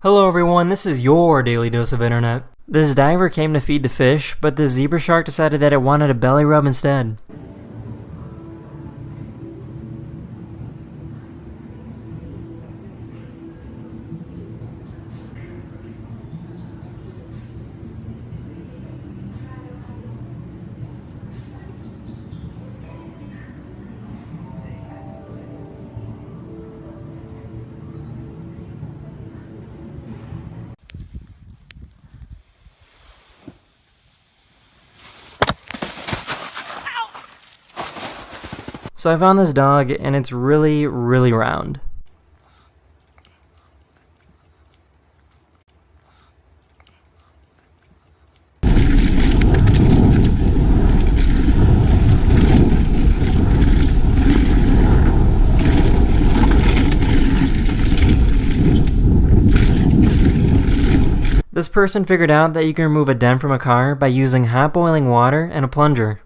Hello everyone, this is your daily dose of internet. This diver came to feed the fish, but the zebra shark decided that it wanted a belly rub instead. So I found this dog and it's really round. This person figured out that you can remove a dent from a car by using hot boiling water and a plunger.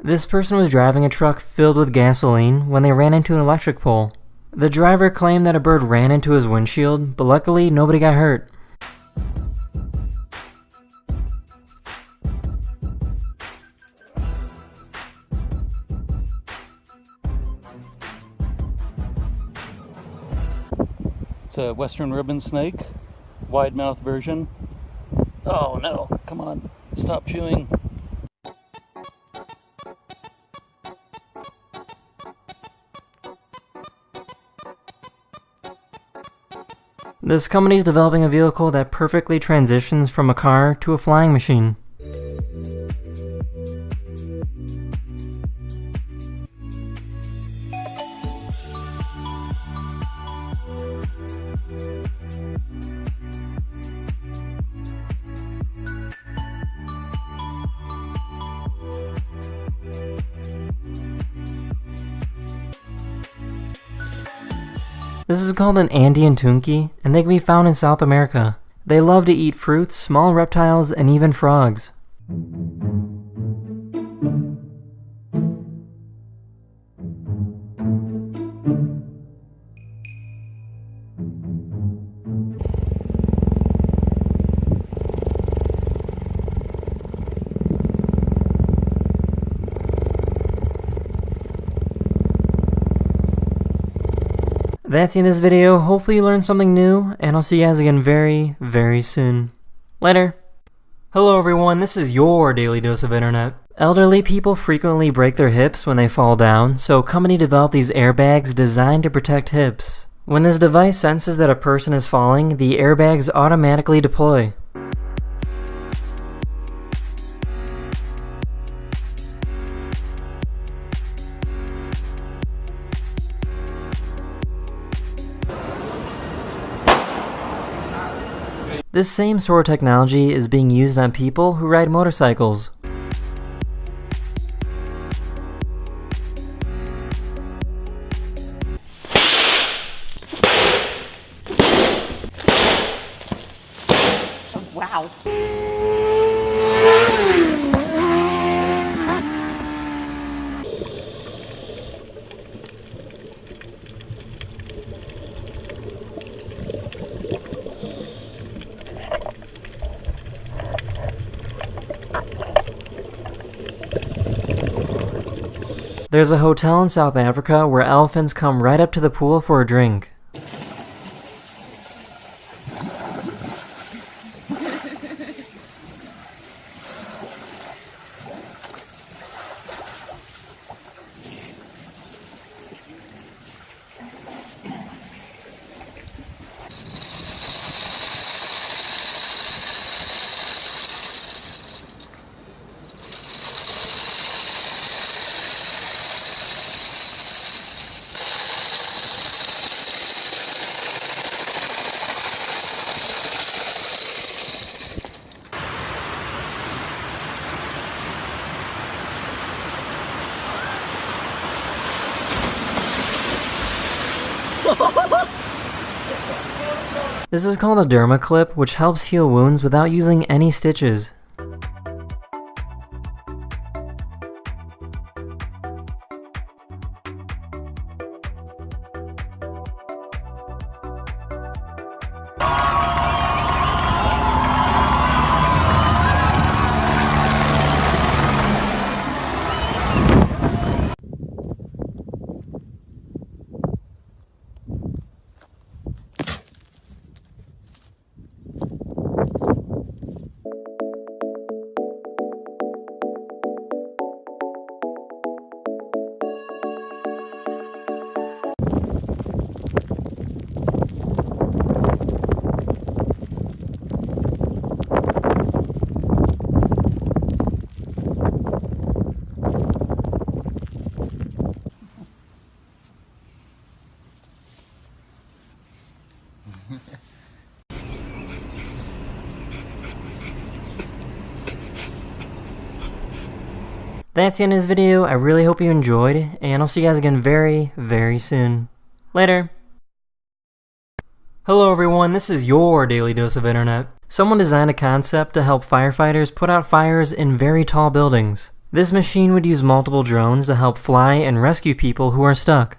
This person was driving a truck filled with gasoline when they ran into an electric pole. The driver claimed that a bird ran into his windshield, but luckily nobody got hurt. It's a western ribbon snake, wide mouth version. Oh no, come on, stop chewing. This company is developing a vehicle that perfectly transitions from a car to a flying machine. This is called an Andean tunky, and they can be found in South America. They love to eat fruits, small reptiles, and even frogs. That's the end of this video. Hopefully you learned something new, and I'll see you guys again very soon. Later. Hello everyone, this is your daily dose of internet. Elderly people frequently break their hips when they fall down, so a company developed these airbags designed to protect hips. When this device senses that a person is falling, the airbags automatically deploy. This same sort of technology is being used on people who ride motorcycles. Wow. There's a hotel in South Africa where elephants come right up to the pool for a drink. This is called a derma clip, which helps heal wounds without using any stitches. That's the end of this video. I really hope you enjoyed, and I'll see you guys again very, very soon. Later. Hello everyone, this is your Daily Dose of Internet. Someone designed a concept to help firefighters put out fires in very tall buildings. This machine would use multiple drones to help fly and rescue people who are stuck.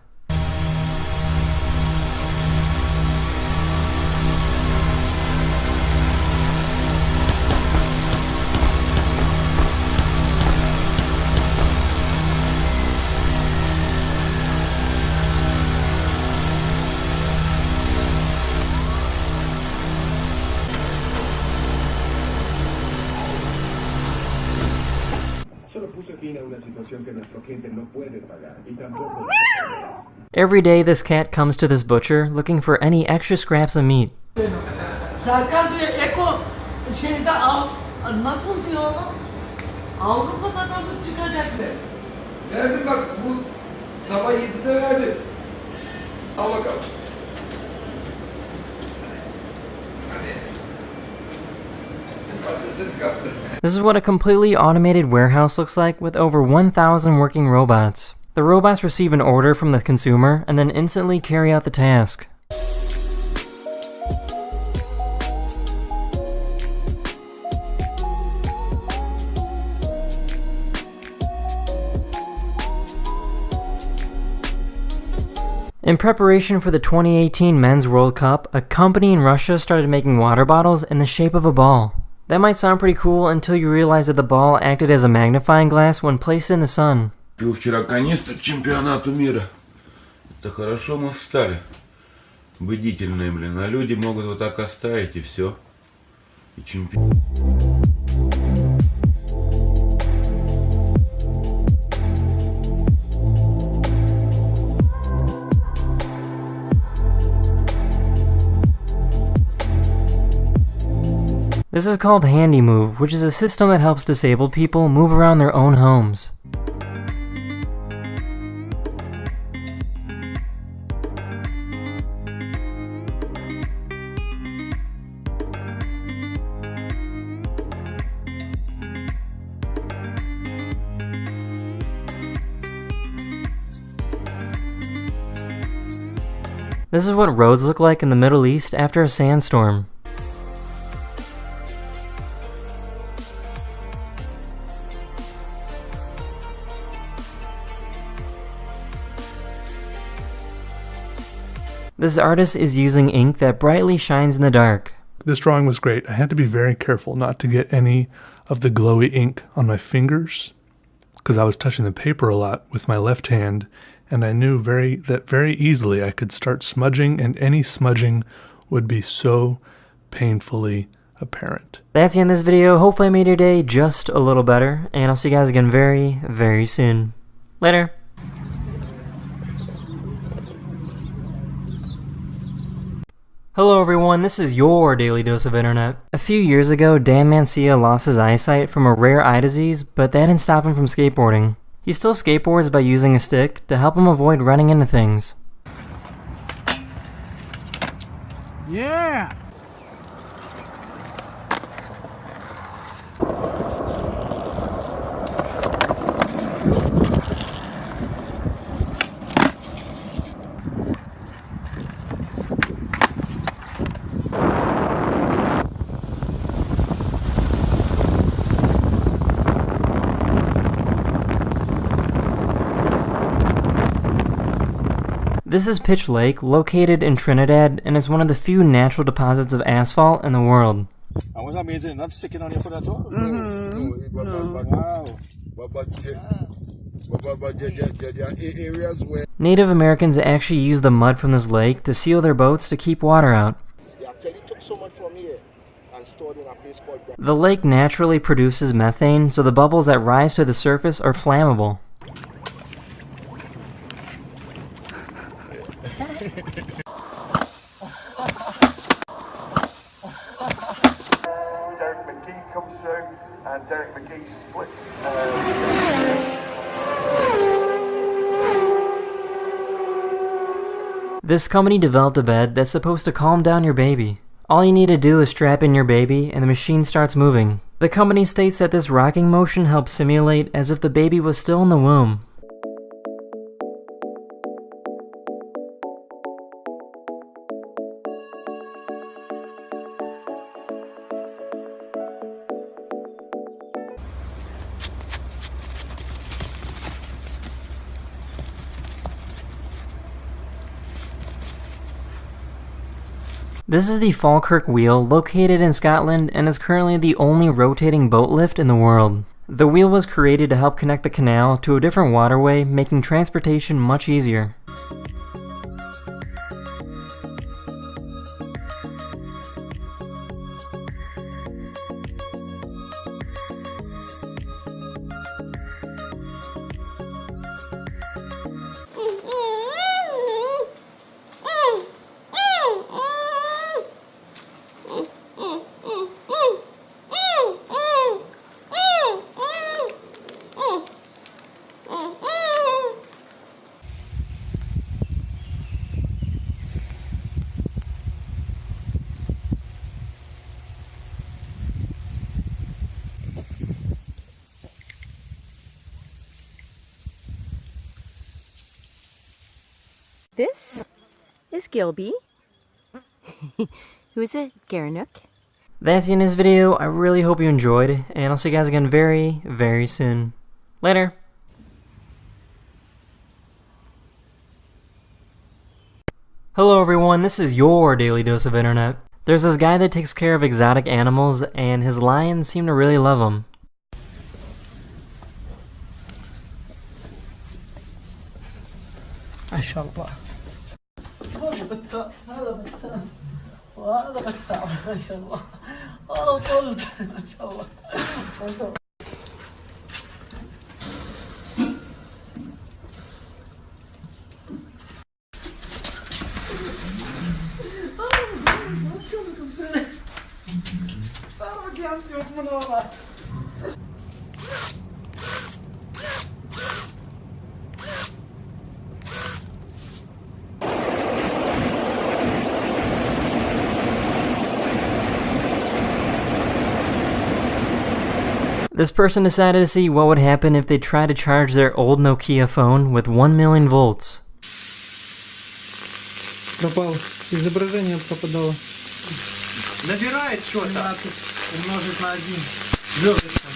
Solo puso fin a una situación que nuestro cliente no puede pagar y tampoco las enfermeras. Every day this cat comes to this butcher looking for any extra scraps of meat. सरकार एको şeyde nasıl diyor onu? Avrupa'da da mı çıkacaktı? Verdim bak bu sabah 7'de verdim. Al bakalım. Hadi. Parçasını kaptı. This is what a completely automated warehouse looks like with over 1,000 working robots. The robots receive an order from the consumer and then instantly carry out the task. In preparation for the 2018 Men's World Cup, a company in Russia started making water bottles in the shape of a ball. That might sound pretty cool until you realize that the ball acted as a magnifying glass when placed in the sun. Пил вчера канистру к чемпионату мира. Это хорошо мы встали. Бдительные, блин. А люди могут вот так оставить и все. И чемпион. This is called Handy Move, which is a system that helps disabled people move around their own homes. This is what roads look like in the Middle East after a sandstorm. This artist is using ink that brightly shines in the dark. This drawing was great. I had to be very careful not to get any of the glowy ink on my fingers because I was touching the paper a lot with my left hand, and I knew that very easily I could start smudging, and any smudging would be so painfully apparent. That's the end of this video. Hopefully I made your day just a little better, and I'll see you guys again very, very soon. Later. Hello everyone, this is your Daily Dose of Internet. A few years ago, Dan Mancia lost his eyesight from a rare eye disease, but that didn't stop him from skateboarding. He still skateboards by using a stick to help him avoid running into things. Yeah. This is Pitch Lake, located in Trinidad, and is one of the few natural deposits of asphalt in the world. And what's that means? Not sticking on your foot at all? Areas where Native Americans actually use the mud from this lake to seal their boats to keep water out. they actually took so much from here and stored in a place called The lake naturally produces methane, so the bubbles that rise to the surface are flammable. Derek McGee comes through, and Derek McGee splits. This company developed a bed that's supposed to calm down your baby. All you need to do is strap in your baby and the machine starts moving. The company states that this rocking motion helps simulate as if the baby was still in the womb. This is the Falkirk wheel, located in Scotland, and is currently the only rotating boat lift in the world. The wheel was created to help connect the canal to a different waterway, making transportation much easier. This is Gilby. Who is it? Garanuk. That's the end of this video. I really hope you enjoyed, and I'll see you guys again very, very soon. Later. Hello everyone, this is your Daily Dose of Internet. There's this guy that takes care of exotic animals, and his lions seem to really love him. ما شاء الله. هذا بتاع هذا بتاع وهذا بتاع ما شاء الله. قلت ما شاء الله ما شاء الله. This person decided to see what would happen if they tried to charge their old Nokia phone with 1 million volts. Пропал. Изображение пропадало. Набирает что-то. Умножить на 1. Звездочка.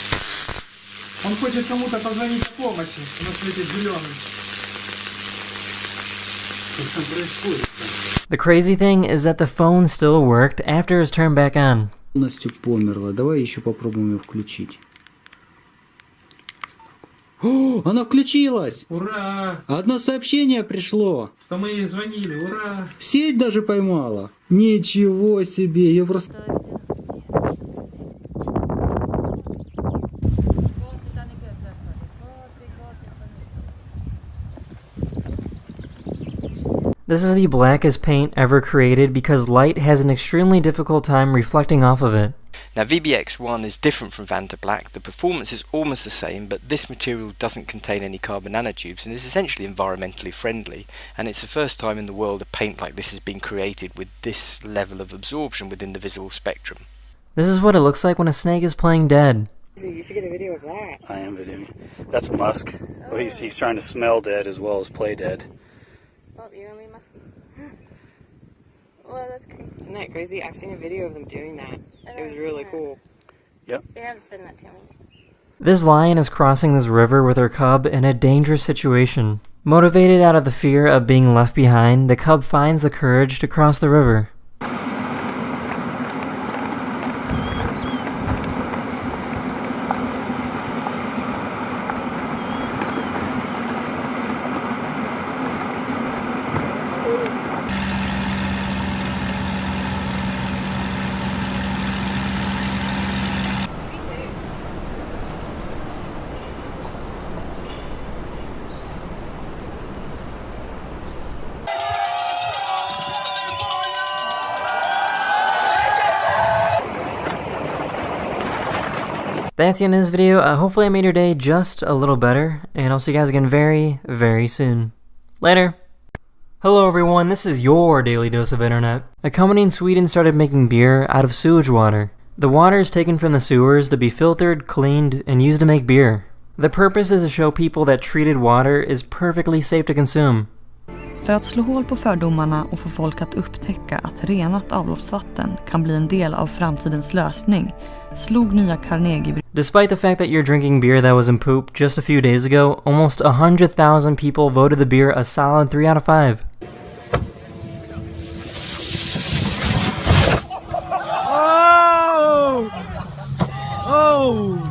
Он хочет кому-то позвонить о помощи. Но светит зеленым. Что там происходит? The crazy thing is that the phone still worked after it was turned back on. Полностью померла. Давай еще попробуем ее включить. О, она включилась! Ура! Одно сообщение пришло. Что мы ей звонили. Ура! Сеть даже поймала. Ничего себе, ее просто... This is the blackest paint ever created because light has an extremely difficult time reflecting off of it. Now VBX1 is different from Vantablack. The performance is almost the same, but this material doesn't contain any carbon nanotubes and is essentially environmentally friendly, and it's the first time in the world a paint like this has been created with this level of absorption within the visible spectrum. This is what it looks like when a snake is playing dead. You should get a video of that. I am videoing. That's Musk. Well, he's trying to smell dead as well as play dead. Oh, you're gonna be musky. Well, that's crazy. Isn't that crazy? I've seen a video of them doing that. It was really cool. Yep. You have to send that to me. This lion is crossing this river with her cub in a dangerous situation. Motivated out of the fear of being left behind, the cub finds the courage to cross the river. That's the end of this video. Hopefully I made your day just a little better, and I'll see you guys again very, very soon. Later! Hello everyone, this is your Daily Dose of Internet. A company in Sweden started making beer out of sewage water. The water is taken from the sewers to be filtered, cleaned, and used to make beer. The purpose is to show people that treated water is perfectly safe to consume. För att slå hål på fördomarna och få folk att upptäcka att renat avloppsvatten kan bli en del av framtidens lösning, slog nya Carnegie. Despite the fact that you're drinking beer that was in poop just a few days ago, almost 100,000 people voted the beer a solid 3 out of 5. Oh! Oh!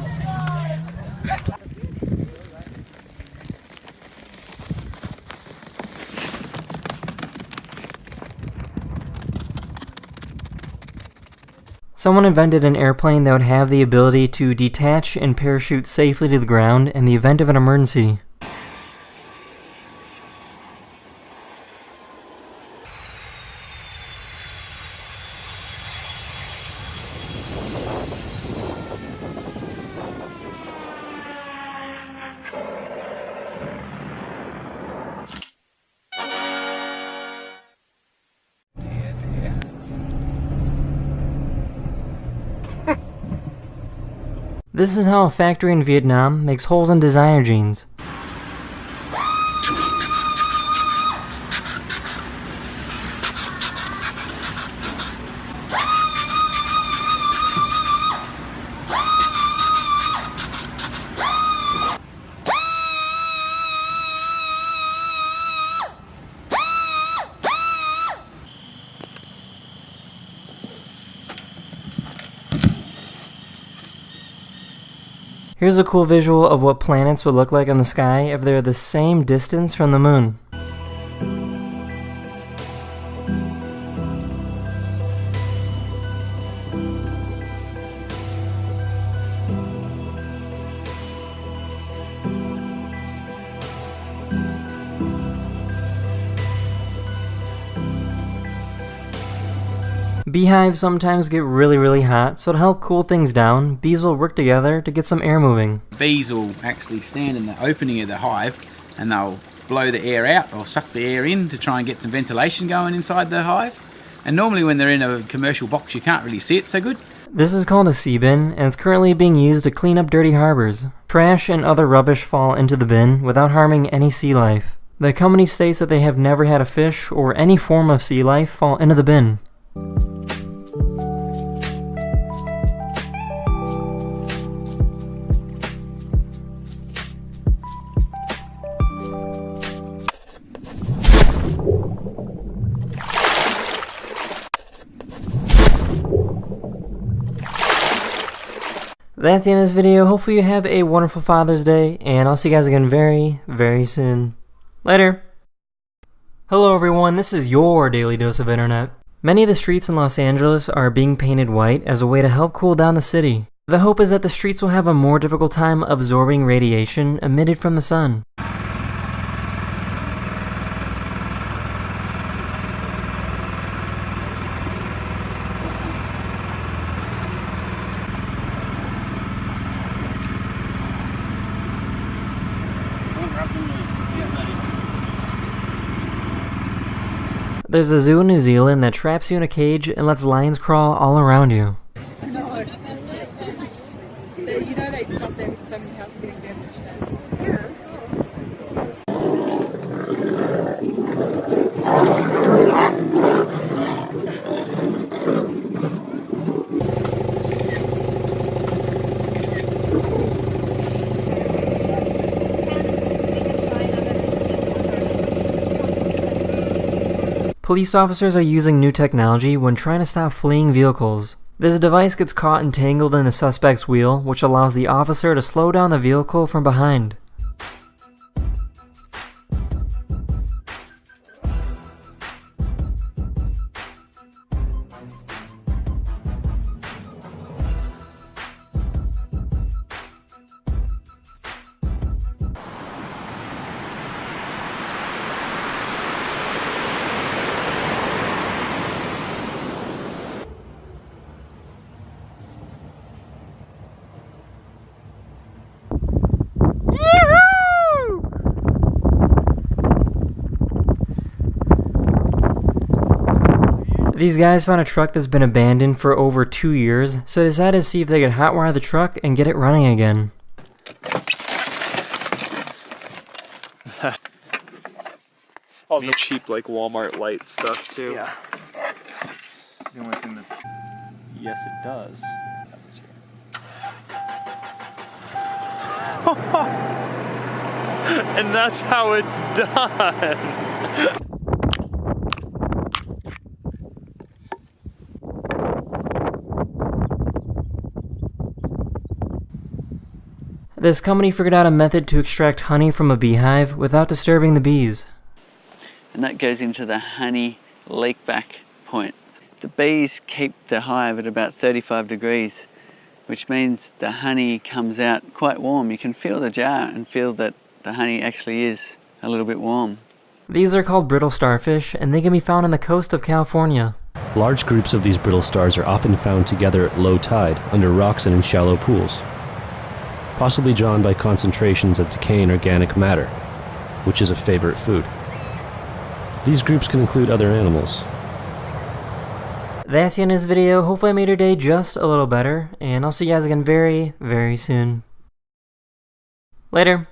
Someone invented an airplane that would have the ability to detach and parachute safely to the ground in the event of an emergency. This is how a factory in Vietnam makes holes in designer jeans. Here's a cool visual of what planets would look like in the sky if they're the same distance from the moon. Beehives sometimes get really hot, so to help cool things down, bees will work together to get some air moving. Bees will actually stand in the opening of the hive and they'll blow the air out or suck the air in to try and get some ventilation going inside the hive. And normally when they're in a commercial box you can't really see it so good. This is called a sea bin, and it's currently being used to clean up dirty harbors. Trash and other rubbish fall into the bin without harming any sea life. The company states that they have never had a fish or any form of sea life fall into the bin. That's the end of this video. Hopefully you have a wonderful Father's Day, and I'll see you guys again very soon. Later! Hello everyone, this is your Daily Dose of Internet. Many of the streets in Los Angeles are being painted white as a way to help cool down the city. The hope is that the streets will have a more difficult time absorbing radiation emitted from the sun. There's a zoo in New Zealand that traps you in a cage and lets lions crawl all around you. No. You know they stopped there because so many houses getting damaged there. Police officers are using new technology when trying to stop fleeing vehicles. This device gets caught entangled in the suspect's wheel, which allows the officer to slow down the vehicle from behind. These guys found a truck that's been abandoned for over 2 years, so they decided to see if they could hotwire the truck and get it running again. Also cheap like Walmart light stuff too. Yeah. The only thing that's... Yes, it does. And that's how it's done. This company figured out a method to extract honey from a beehive without disturbing the bees. And that goes into the honey leakback point. The bees keep the hive at about 35 degrees, which means the honey comes out quite warm. You can feel the jar and feel that the honey actually is a little bit warm. These are called brittle starfish, and they can be found on the coast of California. Large groups of these brittle stars are often found together at low tide, under rocks and in shallow pools, possibly drawn by concentrations of decaying organic matter, which is a favorite food. These groups can include other animals. That's the end of this video. Hopefully I made your day just a little better, and I'll see you guys again very, very soon. Later.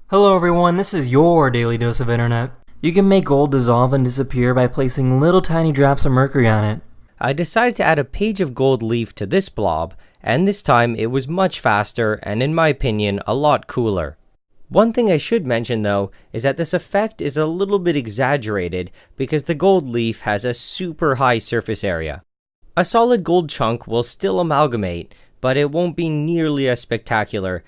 Hello everyone, this is your Daily Dose of Internet. You can make gold dissolve and disappear by placing little tiny drops of mercury on it. I decided to add a page of gold leaf to this blob, and this time it was much faster and, in my opinion, a lot cooler. One thing I should mention though is that this effect is a little bit exaggerated because the gold leaf has a super high surface area. A solid gold chunk will still amalgamate, but it won't be nearly as spectacular.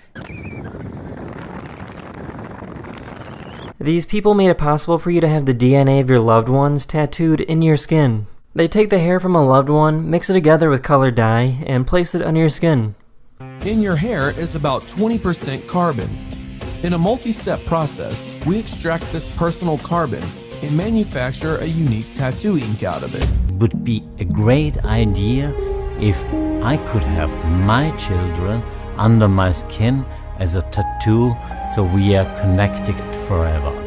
These people made it possible for you to have the DNA of your loved ones tattooed in your skin. They take the hair from a loved one, mix it together with colored dye, and place it under your skin. In your hair is about 20% carbon. In a multi-step process, we extract this personal carbon and manufacture a unique tattoo ink out of it. It would be a great idea if I could have my children under my skin as a tattoo, so we are connected forever.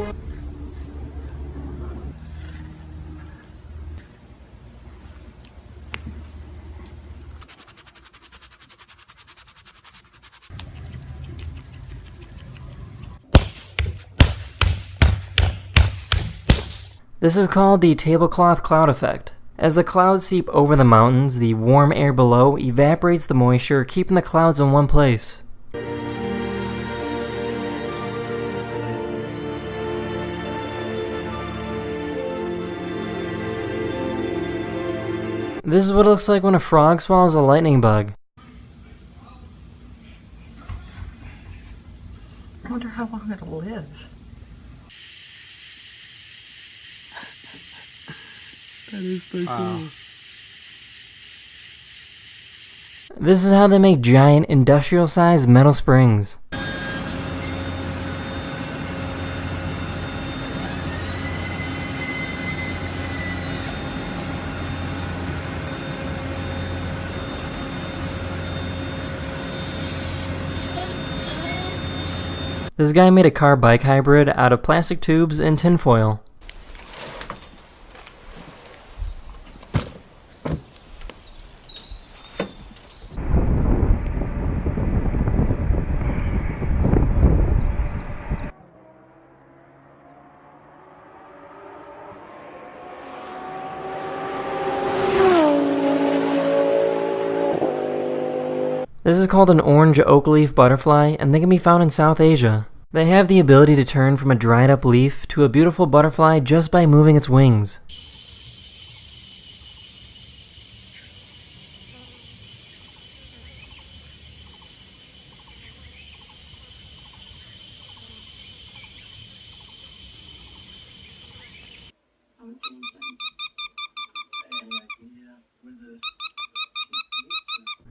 This is called the tablecloth cloud effect. As the clouds seep over the mountains, the warm air below evaporates the moisture, keeping the clouds in one place. This is what it looks like when a frog swallows a lightning bug. I wonder how long it'll live. That is so cool. This is how they make giant industrial-sized metal springs. This guy made a car-bike hybrid out of plastic tubes and tinfoil. This is called an orange oak leaf butterfly, and they can be found in South Asia. They have the ability to turn from a dried up leaf to a beautiful butterfly just by moving its wings.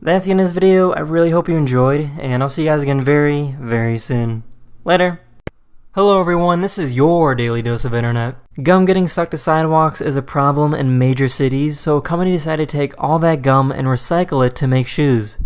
That's the end of this video. I really hope you enjoyed, and I'll see you guys again very, very soon. Later. Hello everyone, this is your Daily Dose of Internet. Gum getting stuck to sidewalks is a problem in major cities, so a company decided to take all that gum and recycle it to make shoes.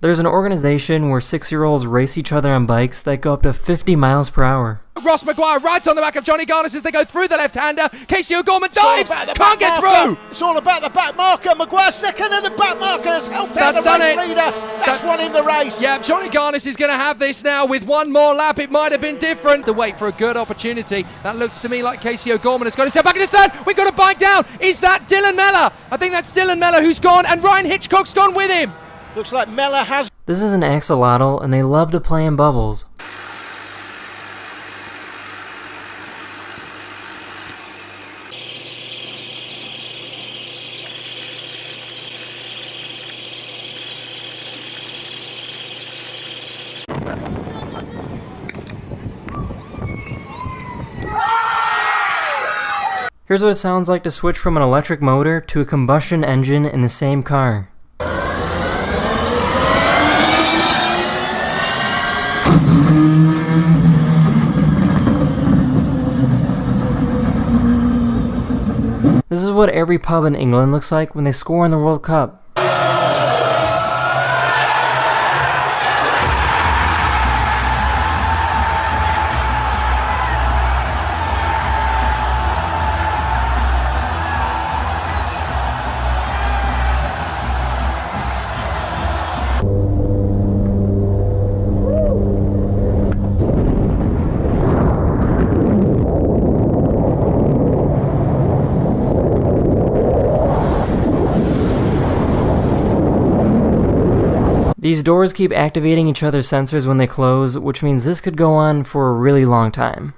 There's an organization where 6-year-olds race each other on bikes that go up to 50 miles per hour. Ross McGuire right on the back of Johnny Garnis as they go through the left-hander. Casey O'Gorman dives, can't get through. It's all about the back marker. McGuire second and the back marker has helped out the race leader. That's one in the race. Yeah, Johnny Garnis is going to have this now with one more lap. It might have been different. To wait for a good opportunity. That looks to me like Casey O'Gorman has got himself back in the third. We've got a bike down. Is that Dylan Mellor? I think that's Dylan Mellor who's gone, and Ryan Hitchcock's gone with him. Looks like Mellor has... This is an axolotl, and they love to play in bubbles. Here's what it sounds like to switch from an electric motor to a combustion engine in the same car. This is what every pub in England looks like when they score in the World Cup. These doors keep activating each other's sensors when they close, which means this could go on for a really long time.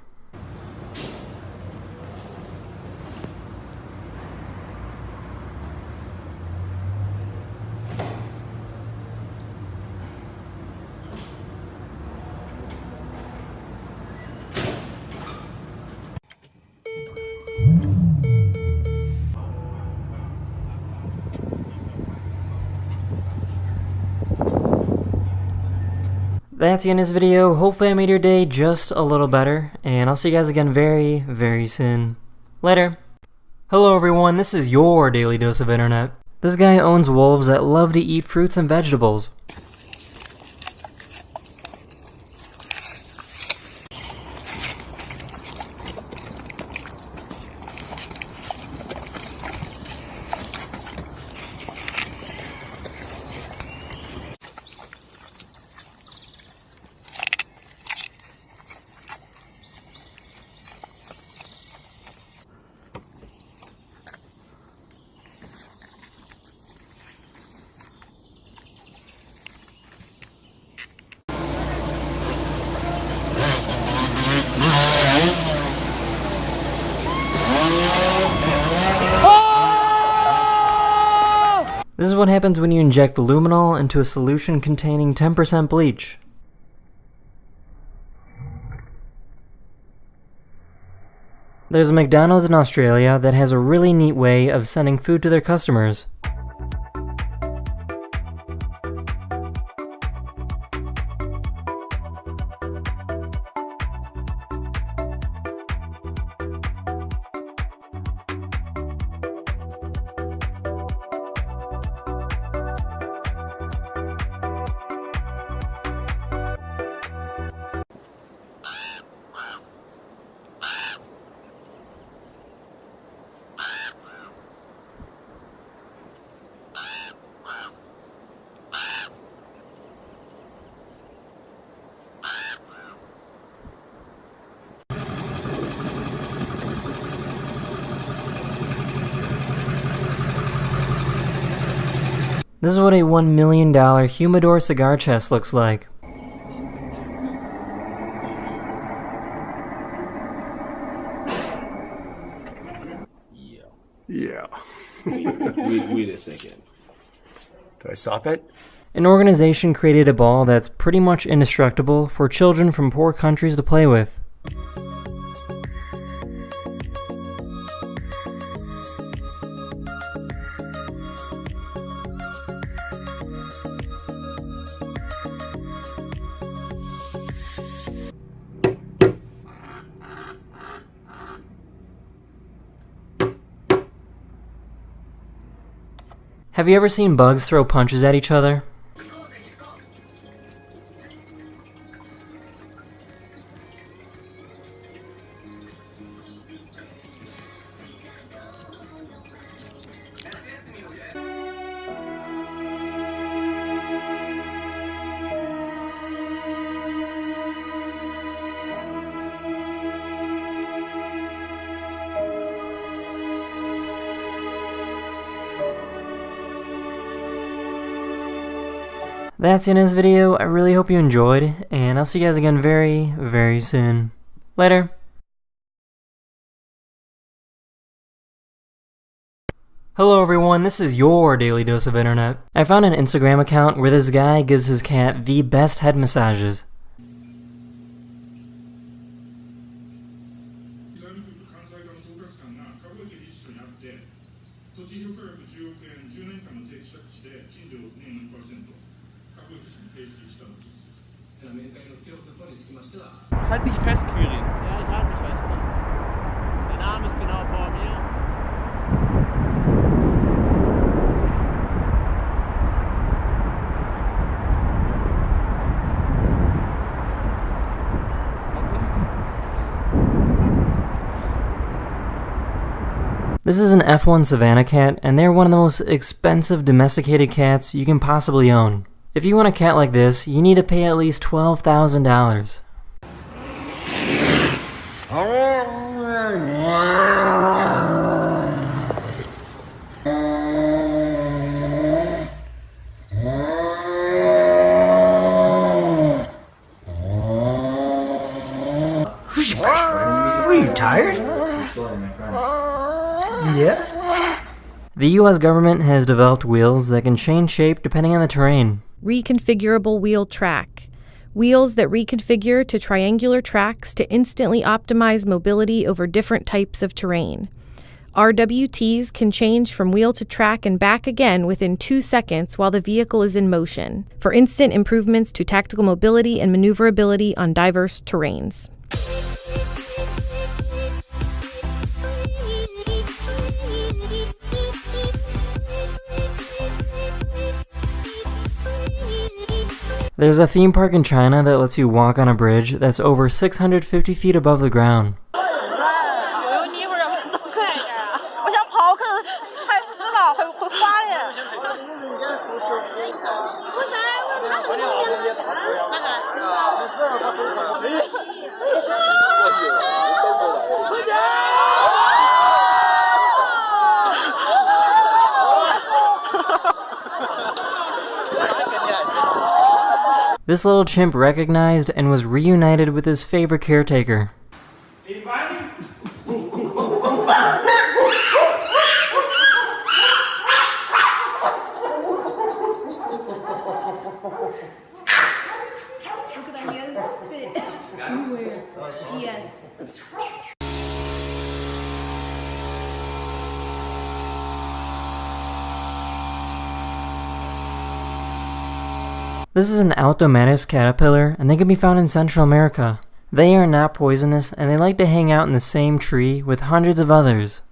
That's the end of this video. Hopefully I made your day just a little better, and I'll see you guys again very, very soon. Later. Hello everyone, this is your Daily Dose of Internet. This guy owns wolves that love to eat fruits and vegetables. This is what happens when you inject luminol into a solution containing 10% bleach. There's a McDonald's in Australia that has a really neat way of sending food to their customers. This is what a $1 million humidor cigar chest looks like. Yeah. Wait a second. Did I stop it? An organization created a ball that's pretty much indestructible for children from poor countries to play with. Have you ever seen bugs throw punches at each other? That's the end of this video. I really hope you enjoyed, and I'll see you guys again very, very soon. Later. Hello everyone, this is your Daily Dose of Internet. I found an Instagram account where this guy gives his cat the best head massages. Halt dich fest, Quirin. Ja, ich halte mich fest. Dein Arm ist genau vor mir. This is an F1 Savannah cat, and they're one of the most expensive domesticated cats you can possibly own. If you want a cat like this, you need to pay at least $12,000. Are you tired? Yeah? The US government has developed wheels that can change shape depending on the terrain. Reconfigurable wheel track. Wheels that reconfigure to triangular tracks to instantly optimize mobility over different types of terrain. RWTs can change from wheel to track and back again within 2 seconds while the vehicle is in motion, for instant improvements to tactical mobility and maneuverability on diverse terrains. There's a theme park in China that lets you walk on a bridge that's over 650 feet above the ground. This little chimp recognized and was reunited with his favorite caretaker. This is an Altometis caterpillar, and they can be found in Central America. They are not poisonous, and they like to hang out in the same tree with hundreds of others.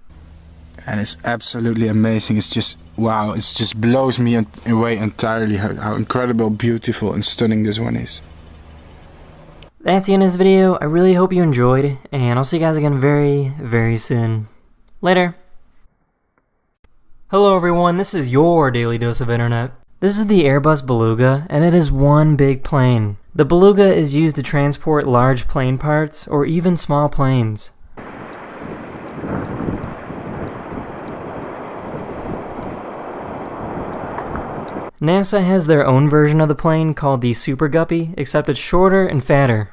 And it's absolutely amazing. It's just, wow, it just blows me away entirely how incredible, beautiful, and stunning this one is. That's the end of this video. I really hope you enjoyed, and I'll see you guys again very, very soon. Later. Hello everyone, this is your Daily Dose of Internet. This is the Airbus Beluga, and it is one big plane. The Beluga is used to transport large plane parts, or even small planes. NASA has their own version of the plane called the Super Guppy, except it's shorter and fatter.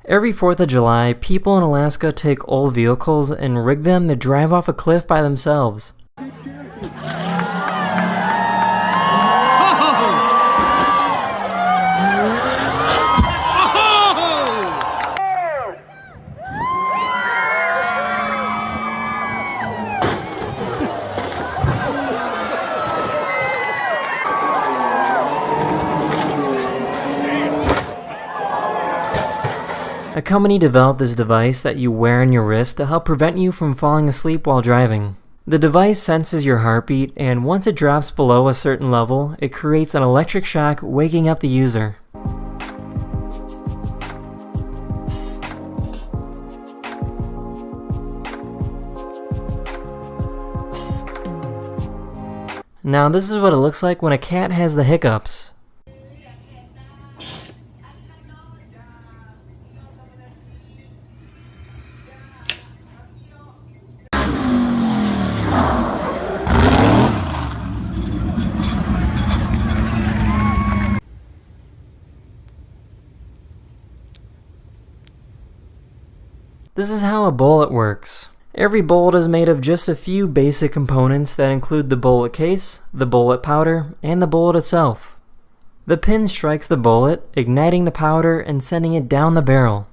Every 4th of July, people in Alaska take old vehicles and rig them to drive off a cliff by themselves. A company developed this device that you wear on your wrist to help prevent you from falling asleep while driving. The device senses your heartbeat, and once it drops below a certain level, it creates an electric shock, waking up the user. Now this is what it looks like when a cat has the hiccups. This is how a bullet works. Every bullet is made of just a few basic components that include the bullet case, the bullet powder, and the bullet itself. The pin strikes the bullet, igniting the powder and sending it down the barrel.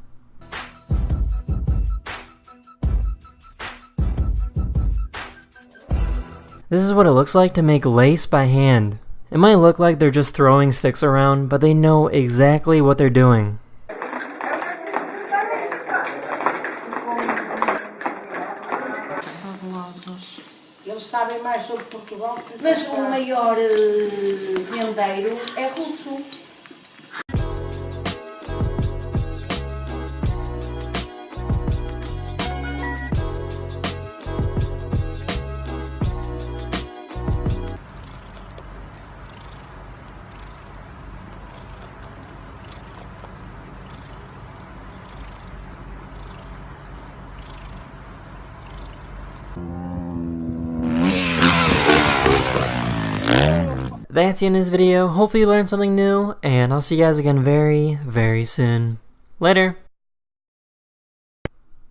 This is what it looks like to make lace by hand. It might look like they're just throwing sticks around, but they know exactly what they're doing. Eles sabem mais sobre Portugal que... Mas o maior vendeiro é russo. That's the end of this video. Hopefully you learned something new, and I'll see you guys again very, very soon. Later!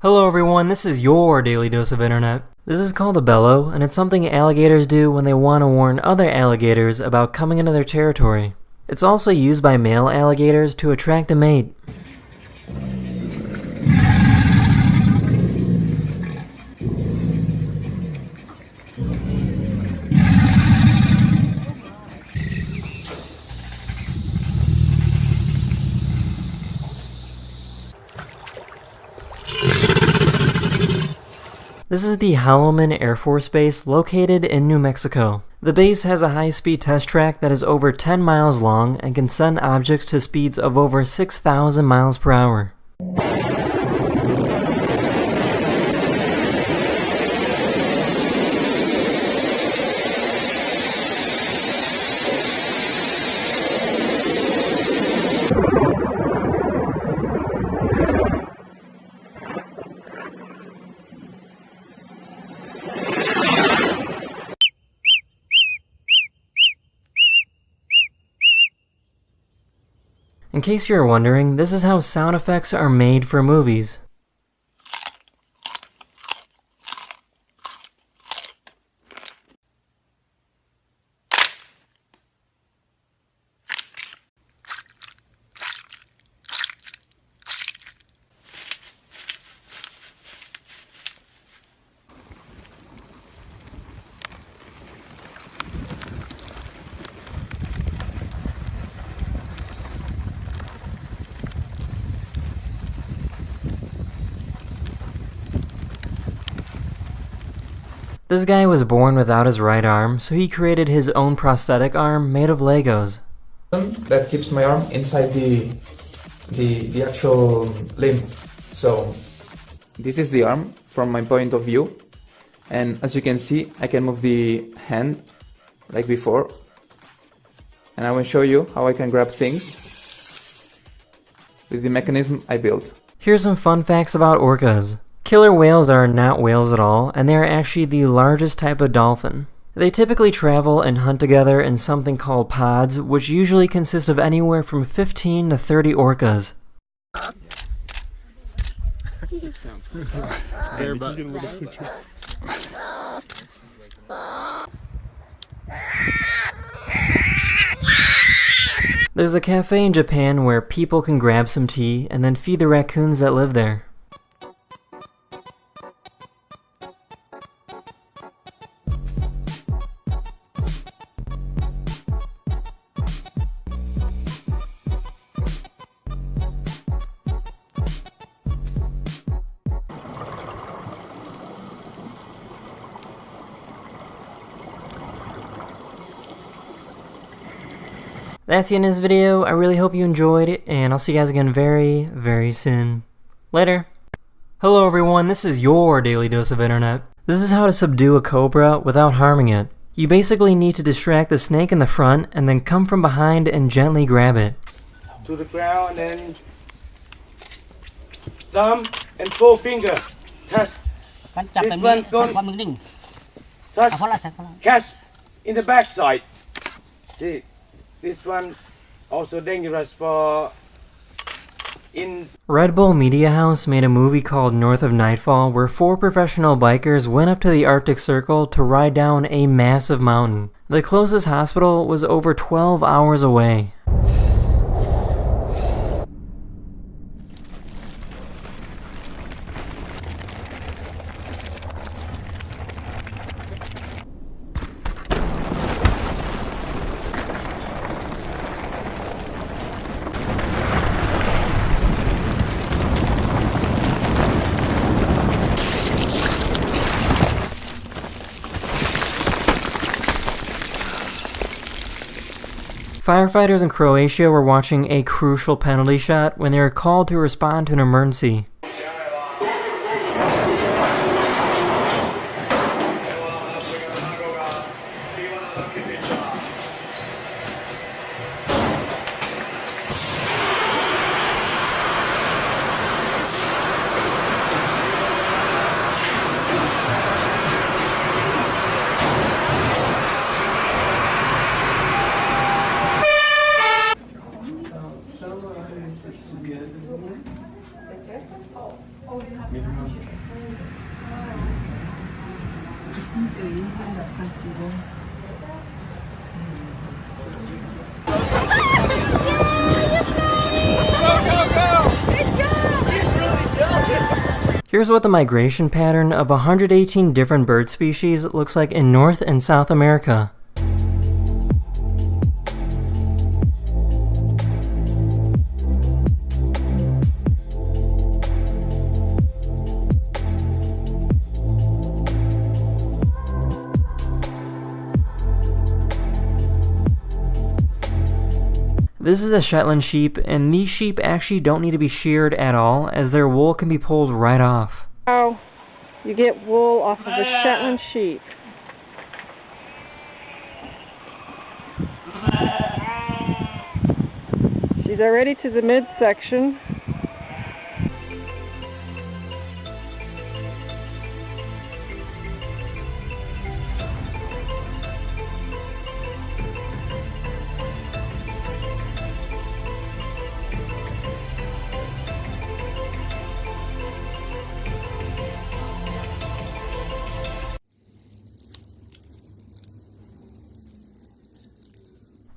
Hello everyone, this is your Daily Dose of Internet. This is called a bellow, and it's something alligators do when they want to warn other alligators about coming into their territory. It's also used by male alligators to attract a mate. This is the Holloman Air Force Base located in New Mexico. The base has a high-speed test track that is over 10 miles long and can send objects to speeds of over 6,000 miles per hour. In case you're wondering, this is how sound effects are made for movies. This guy was born without his right arm, so he created his own prosthetic arm made of Legos. That keeps my arm inside the actual limb. So this is the arm from my point of view, And as you can see, I can move the hand like before. And I will show you how I can grab things with the mechanism I built. Here's some fun facts about orcas. Killer whales are not whales at all, and they are actually the largest type of dolphin. They typically travel and hunt together in something called pods, which usually consist of anywhere from 15 to 30 orcas. There's a cafe in Japan where people can grab some tea and then feed the raccoons that live there. That's the end of this video. I really hope you enjoyed it, and I'll see you guys again very, very soon. Later. Hello everyone, this is your Daily Dose of Internet. This is how to subdue a cobra without harming it. You basically need to distract the snake in the front and then come from behind and gently grab it. To the ground and thumb and forefinger. Touch. This one don't touch. Catch in the back side. See. This one also dangerous for Red Bull Media House made a movie called North of Nightfall where 4 professional bikers went up to the Arctic Circle to ride down a massive mountain. The closest hospital was over 12 hours away. Firefighters in Croatia were watching a crucial penalty shot when they were called to respond to an emergency. Here's what the migration pattern of 118 different bird species looks like in North and South America. This is a Shetland sheep, and these sheep actually don't need to be sheared at all, as their wool can be pulled right off. Oh, you get wool off of a Shetland sheep. She's already to the midsection.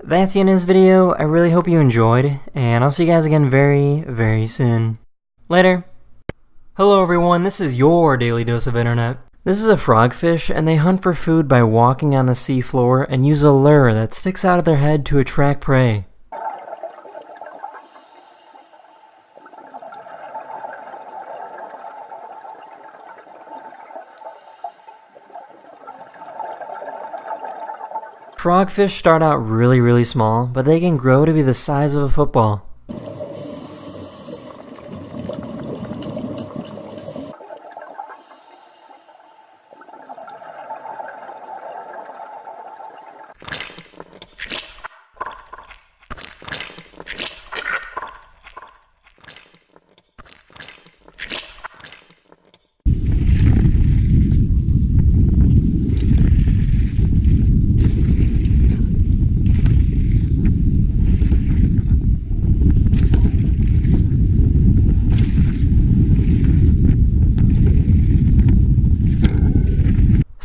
That's the end of this video. I really hope you enjoyed, and I'll see you guys again very, very soon. Later. Hello everyone, this is your Daily Dose of Internet. This is a frogfish, and they hunt for food by walking on the sea floor and use a lure that sticks out of their head to attract prey. Frogfish start out really small, but they can grow to be the size of a football.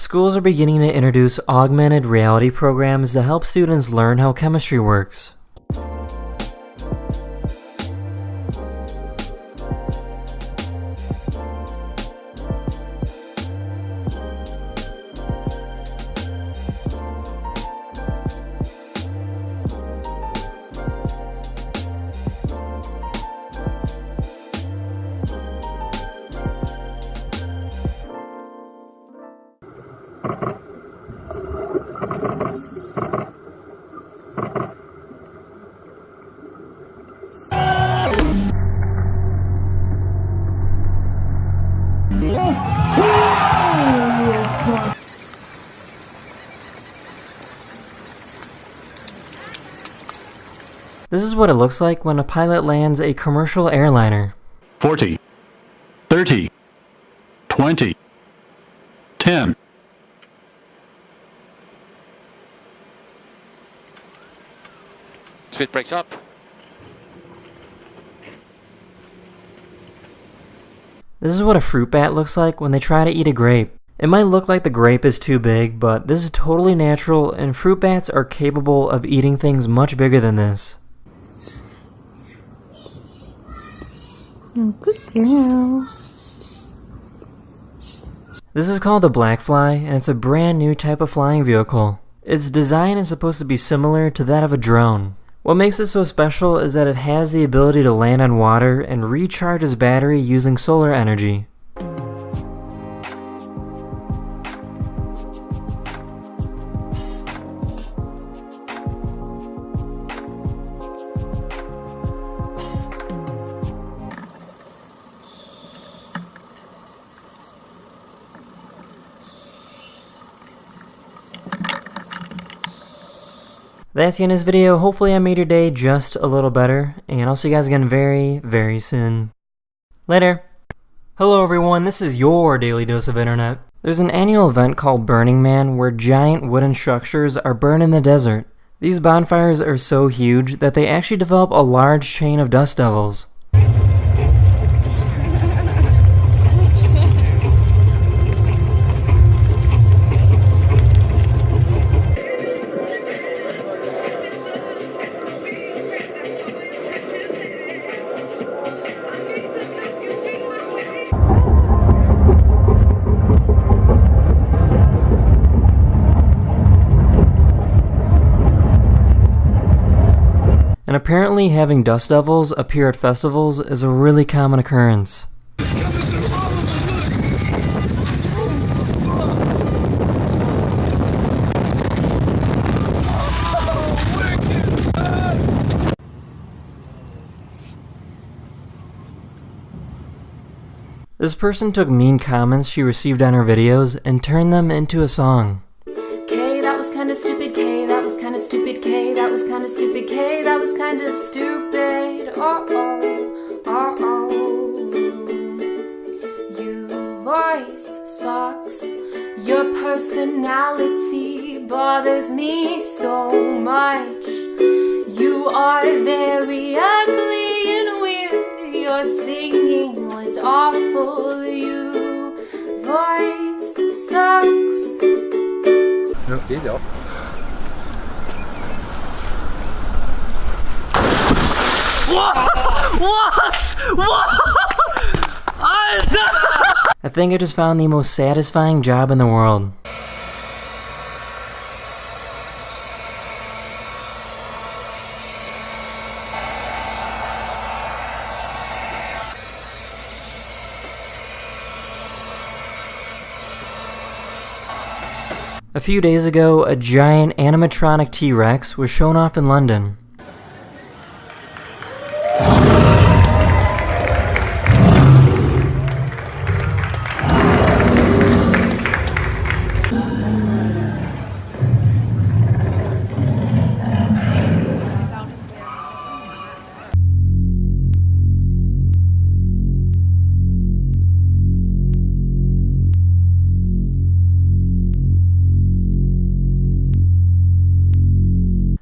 schools are beginning to introduce augmented reality programs that help students learn how chemistry works. This is what it looks like when a pilot lands a commercial airliner. 40, 30, 20, 10. Spit breaks up. This is what a fruit bat looks like when they try to eat a grape. It might look like the grape is too big, but this is totally natural, and fruit bats are capable of eating things much bigger than this. Good girl. This is called the black fly, and it's a brand new type of flying vehicle. Its design is supposed to be similar to that of a drone. What makes it so special is that it has the ability to land on water and recharge its battery using solar energy. That's the end of this video. Hopefully I made your day just a little better, and I'll see you guys again very, very soon. Later. Hello everyone, this is your Daily Dose of Internet. There's an annual event called Burning Man where giant wooden structures are burned in the desert. These bonfires are so huge that they actually develop a large chain of dust devils. And apparently having dust devils appear at festivals is a really common occurrence. This person took mean comments she received on her videos and turned them into a song. K, that was kind of stupid. K, that was kind of stupid. K, that was kind of stupid. K, that was kind of stupid. Uh-oh, uh-oh. Your voice sucks. Your personality bothers me so much. You are very ugly and weird. Your singing was awful. Your voice sucks. Good job. What? I think I just found the most satisfying job in the world. A few days ago, a giant animatronic T-Rex was shown off in London.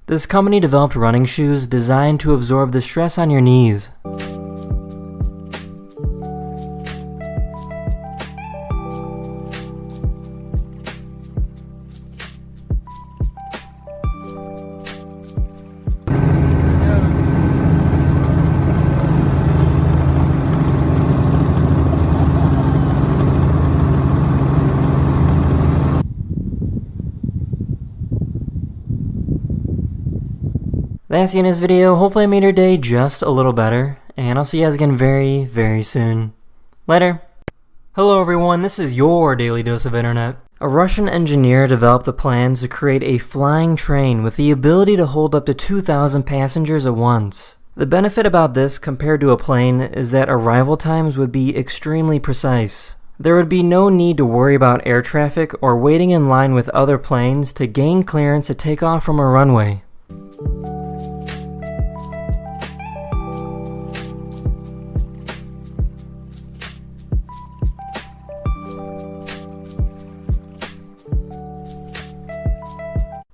This company developed running shoes designed to absorb the stress on your knees. That's the end of this video. Hopefully I made your day just a little better, and I'll see you guys again very, very soon. Later. Hello everyone, this is your Daily Dose of Internet. A Russian engineer developed the plans to create a flying train with the ability to hold up to 2,000 passengers at once. The benefit about this compared to a plane is that arrival times would be extremely precise. There would be no need to worry about air traffic or waiting in line with other planes to gain clearance to take off from a runway.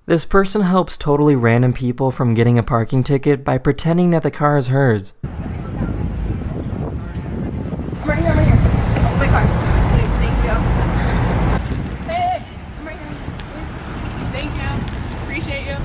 This person helps totally random people from getting a parking ticket by pretending that the car is hers. I'm right here. Oh, my car. Please, thank you. Hey, I'm right here. Please. Thank you. Appreciate you.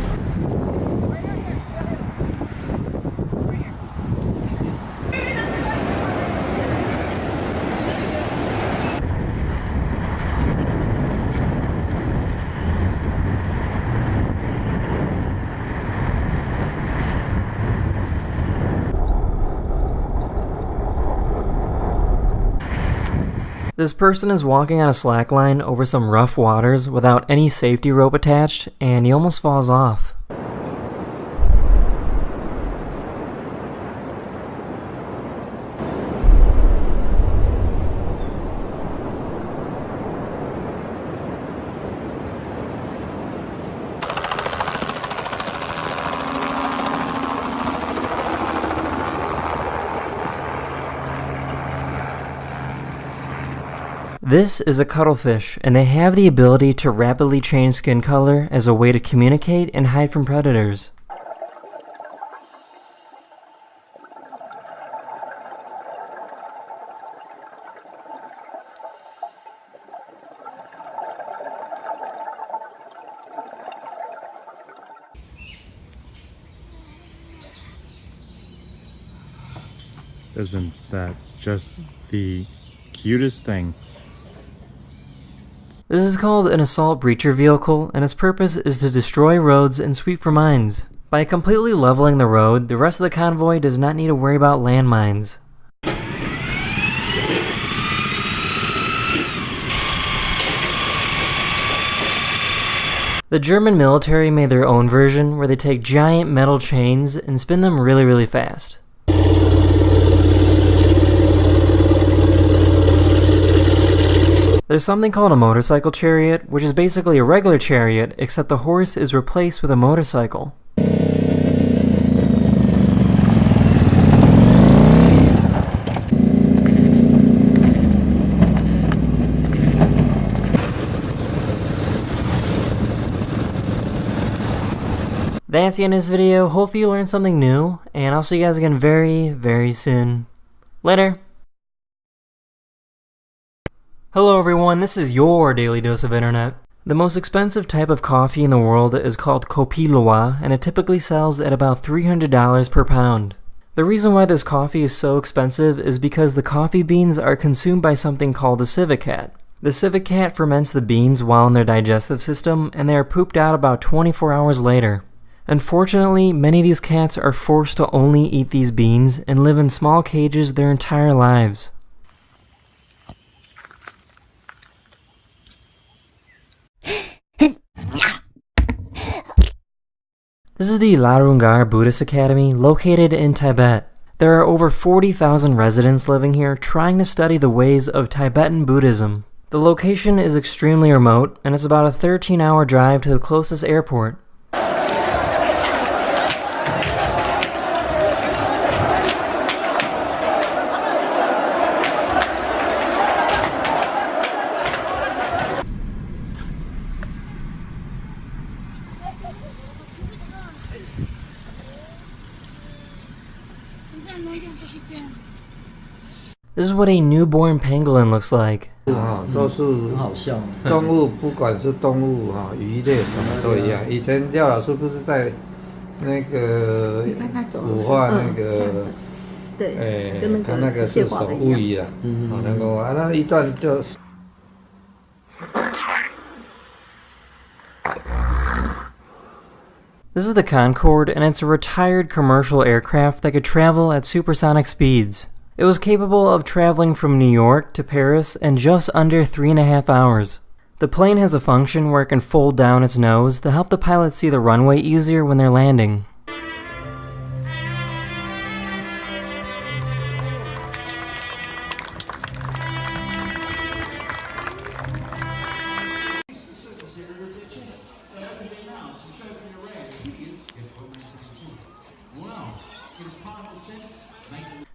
This person is walking on a slackline over some rough waters without any safety rope attached, and he almost falls off. This is a cuttlefish, and they have the ability to rapidly change skin color as a way to communicate and hide from predators. Isn't that just the cutest thing? This is called an assault breacher vehicle, and its purpose is to destroy roads and sweep for mines. By completely leveling the road, the rest of the convoy does not need to worry about landmines. The German military made their own version where they take giant metal chains and spin them really, really fast. There's something called a motorcycle chariot, which is basically a regular chariot, except the horse is replaced with a motorcycle. That's the end of this video. Hopefully you learned something new, and I'll see you guys again very, very soon. Later. Hello everyone, this is your Daily Dose of Internet. The most expensive type of coffee in the world is called Kopi Luwak, and it typically sells at about $300 per pound. The reason why this coffee is so expensive is because the coffee beans are consumed by something called a civet cat. The civet cat ferments the beans while in their digestive system, and they are pooped out about 24 hours later. Unfortunately, many of these cats are forced to only eat these beans and live in small cages their entire lives. This is the Larungar Buddhist Academy, located in Tibet. There are over 40,000 residents living here trying to study the ways of Tibetan Buddhism. The location is extremely remote, and it's about a 13-hour drive to the closest airport. This is what a newborn pangolin looks like. 都是动物，不管是动物鱼类什么都一样。以前廖老师不是在那个武化那个，他那个是手乌鱼啊，那个那一段就。This is the Concorde, and it's a retired commercial aircraft that could travel at supersonic speeds. It was capable of traveling from New York to Paris in just under 3.5 hours. The plane has a function where it can fold down its nose to help the pilot see the runway easier when they're landing.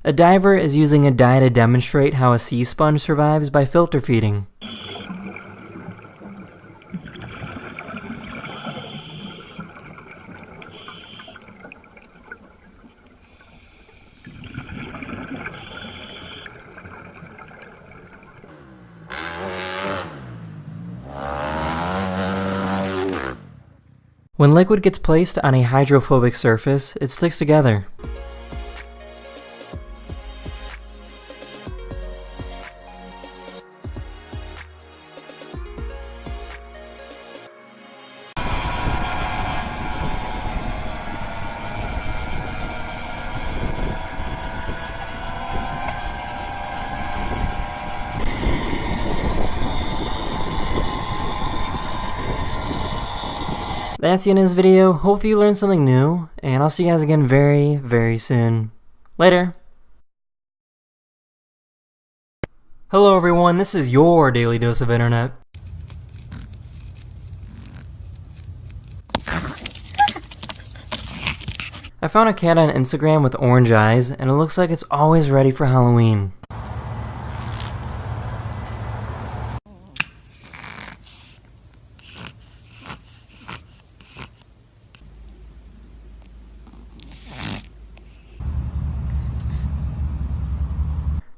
A diver is using a dye to demonstrate how a sea sponge survives by filter feeding. When liquid gets placed on a hydrophobic surface, it sticks together. That's the end of this video. Hopefully you learned something new, and I'll see you guys again very, very soon. Later! Hello everyone, this is your Daily Dose of Internet. I found a cat on Instagram with orange eyes, and it looks like it's always ready for Halloween.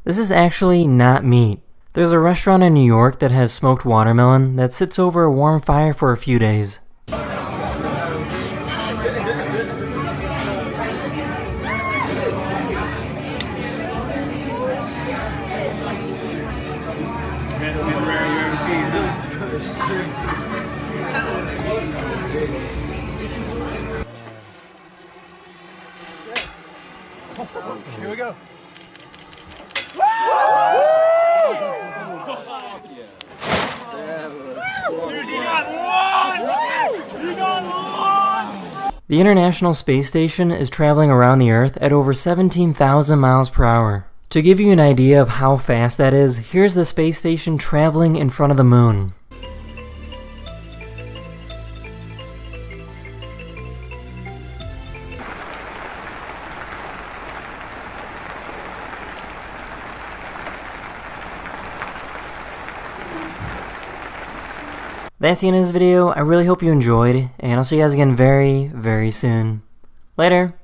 This is actually not meat. There's a restaurant in New York that has smoked watermelon that sits over a warm fire for a few days. Here we go. The International Space Station is traveling around the Earth at over 17,000 miles per hour. To give you an idea of how fast that is, here's the space station traveling in front of the moon. That's the end of this video. I really hope you enjoyed, and I'll see you guys again very, very soon. Later!